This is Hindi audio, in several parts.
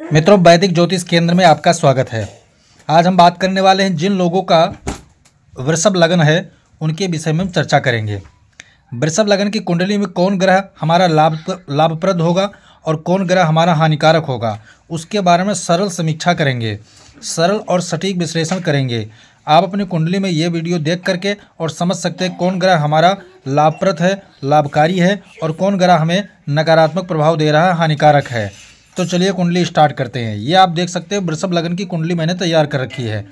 मित्रों, वैदिक ज्योतिष केंद्र में आपका स्वागत है। आज हम बात करने वाले हैं जिन लोगों का वृषभ लग्न है उनके विषय में हम चर्चा करेंगे। वृषभ लग्न की कुंडली में कौन ग्रह हमारा लाभप्रद होगा और कौन ग्रह हमारा हानिकारक होगा, उसके बारे में सरल समीक्षा करेंगे, सरल और सटीक विश्लेषण करेंगे। आप अपनी कुंडली में ये वीडियो देख करके और समझ सकते हैं कौन ग्रह हमारा लाभप्रद है, लाभकारी है और कौन ग्रह हमें नकारात्मक प्रभाव दे रहा है, हानिकारक है। तो चलिए कुंडली स्टार्ट करते हैं। ये आप देख सकते हैं वृषभ लग्न की कुंडली मैंने तैयार कर रखी है।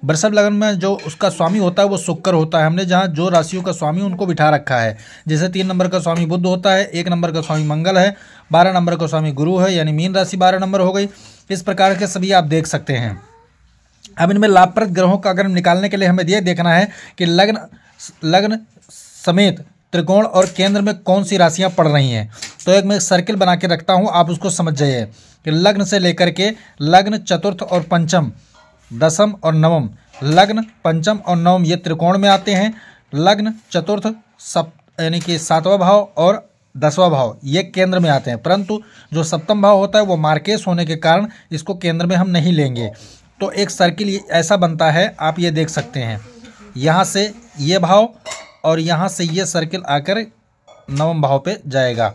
वृषभ लग्न में जो उसका स्वामी होता है वो शुक्र होता है। हमने जहाँ जो राशियों का स्वामी उनको बिठा रखा है। जैसे 3 नंबर का स्वामी बुध होता है, 1 नंबर का स्वामी मंगल है, 12 नंबर का स्वामी गुरु है, यानी मीन राशि 12 नंबर हो गई। इस प्रकार के सभी आप देख सकते हैं। अब इनमें लाभप्रद ग्रहों का अगर निकालने के लिए हमें यह देखना है कि लग्न समेत त्रिकोण और केंद्र में कौन सी राशियां पड़ रही हैं। तो एक मैं सर्किल बना के रखता हूं, आप उसको समझ जाइए कि लग्न से लेकर के लग्न, चतुर्थ और पंचम, दसम और नवम, लग्न, पंचम और नवम ये त्रिकोण में आते हैं। लग्न, चतुर्थ, यानी कि 7वां भाव और 10वां भाव ये केंद्र में आते हैं, परंतु जो 7वां भाव होता है वो मार्केस होने के कारण इसको केंद्र में हम नहीं लेंगे। तो एक सर्किल ऐसा बनता है, आप ये देख सकते हैं। यहाँ से ये भाव और यहाँ से ये सर्किल आकर 9वें भाव पे जाएगा।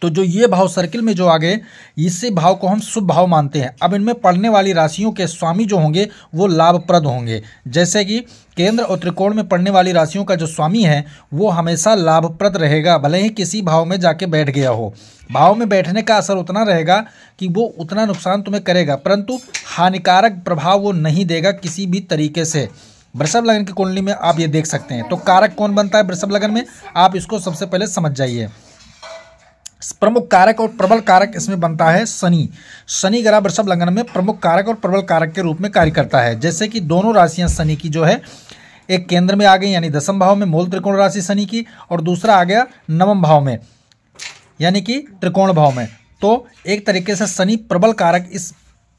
तो जो ये भाव सर्किल में जो आ गए, इसी भाव को हम शुभ भाव मानते हैं। अब इनमें पड़ने वाली राशियों के स्वामी जो होंगे वो लाभप्रद होंगे। जैसे कि केंद्र और त्रिकोण में पड़ने वाली राशियों का जो स्वामी है वो हमेशा लाभप्रद रहेगा, भले ही किसी भाव में जाके बैठ गया हो। भाव में बैठने का असर उतना रहेगा कि वो उतना नुकसान तुम्हें करेगा, परंतु हानिकारक प्रभाव वो नहीं देगा किसी भी तरीके से। वृषभ लग्न की कुंडली में आप ये देख सकते हैं। तो कारक कौन बनता है वृषभ लग्न में, आप इसको सबसे पहले समझ जाइए। प्रमुख कारक और प्रबल कारक इसमें बनता है शनि। शनि ग्रह वृषभ लग्न में प्रमुख कारक और प्रबल कारक के रूप में कार्य करता है। जैसे कि दोनों राशियां शनि की जो है एक केंद्र में आ गई, यानी 10वें भाव में मूल त्रिकोण राशि शनि की, और दूसरा आ गया 9वें भाव में, यानी कि त्रिकोण भाव में। तो एक तरीके से शनि प्रबल कारक इस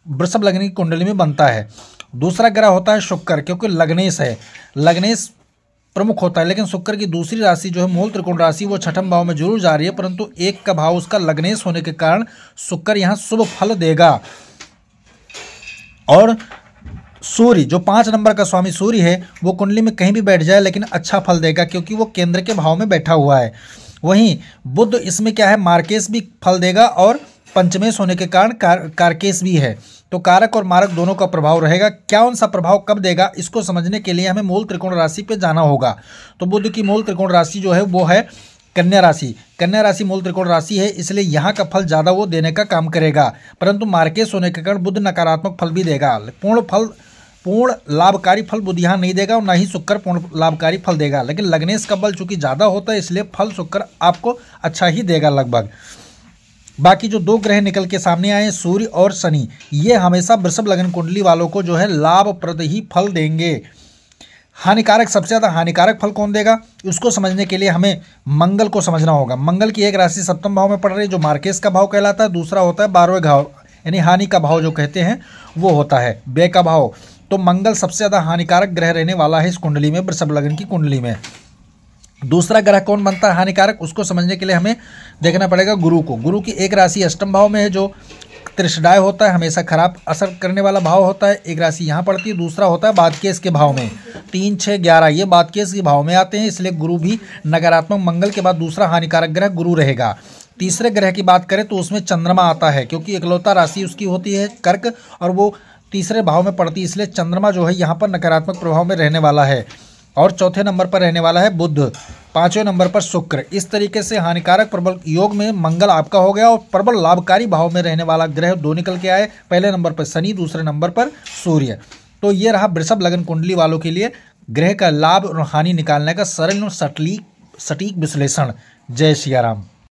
वृषभ लग्न की कुंडली में बनता है। दूसरा ग्रह होता है शुक्र, क्योंकि लग्नेश है, लग्नेश प्रमुख होता है। लेकिन शुक्र की दूसरी राशि जो है मूल त्रिकोण राशि वो 6वें भाव में जरूर जा रही है, परंतु एक का भाव उसका लग्नेश होने के कारण शुक्र यहाँ शुभ फल देगा। और सूर्य जो 5 नंबर का स्वामी सूर्य है वो कुंडली में कहीं भी बैठ जाए लेकिन अच्छा फल देगा, क्योंकि वो केंद्र के भाव में बैठा हुआ है। वहीं बुध इसमें क्या है, मार्केश भी फल देगा और पंचमेश होने के कारण कारकेश भी है। तो कारक और मारक दोनों का प्रभाव रहेगा। कौन सा प्रभाव कब देगा इसको समझने के लिए हमें मूल त्रिकोण राशि पे जाना होगा। तो बुध की मूल त्रिकोण राशि जो है वो है कन्या राशि। कन्या राशि मूल त्रिकोण राशि है, इसलिए यहाँ का फल ज़्यादा वो देने का काम करेगा, परंतु मार्केश होने के कारण बुध नकारात्मक फल भी देगा। पूर्ण लाभकारी फल बुध यहाँ नहीं देगा और ना ही शुक्र पूर्ण लाभकारी फल देगा। लेकिन लग्नेश का बल चूंकि ज़्यादा होता है इसलिए फल शुक्र आपको अच्छा ही देगा लगभग। बाकी जो 2 ग्रह निकल के सामने आए सूर्य और शनि, ये हमेशा वृषभ लग्न कुंडली वालों को जो है लाभप्रद ही फल देंगे। हानिकारक, सबसे ज़्यादा हानिकारक फल कौन देगा उसको समझने के लिए हमें मंगल को समझना होगा। मंगल की एक राशि 7वें भाव में पड़ रही है जो मार्केश का भाव कहलाता है, दूसरा होता है 12वें भाव, यानी हानि का भाव जो कहते हैं वो होता है व्यय का भाव। तो मंगल सबसे ज़्यादा हानिकारक ग्रह रहने वाला है इस कुंडली में, वृषभ लग्न की कुंडली में। दूसरा ग्रह कौन बनता है हानिकारक, उसको समझने के लिए हमें देखना पड़ेगा गुरु को। गुरु की एक राशि 8वें भाव में है जो त्रिशदाय होता है, हमेशा खराब असर करने वाला भाव होता है। एक राशि यहाँ पड़ती है, दूसरा होता है बादकेश के भाव में। 3, 6, 11 ये बादकेश के भाव में आते हैं, इसलिए गुरु भी नकारात्मक। मंगल के बाद दूसरा हानिकारक ग्रह गुरु रहेगा। तीसरे ग्रह की बात करें तो उसमें चंद्रमा आता है, क्योंकि इकलौता राशि उसकी होती है कर्क और वो तीसरे भाव में पड़ती है, इसलिए चंद्रमा जो है यहाँ पर नकारात्मक प्रभाव में रहने वाला है। और चौथे नंबर पर रहने वाला है बुध, 5वें नंबर पर शुक्र। इस तरीके से हानिकारक प्रबल योग में मंगल आपका हो गया और प्रबल लाभकारी भाव में रहने वाला ग्रह 2 निकल के आए। पहले नंबर पर शनि, दूसरे नंबर पर सूर्य। तो ये रहा वृषभ लग्न कुंडली वालों के लिए ग्रह का लाभ और हानि निकालने का सरल और सटीक विश्लेषण। जय सिया राम।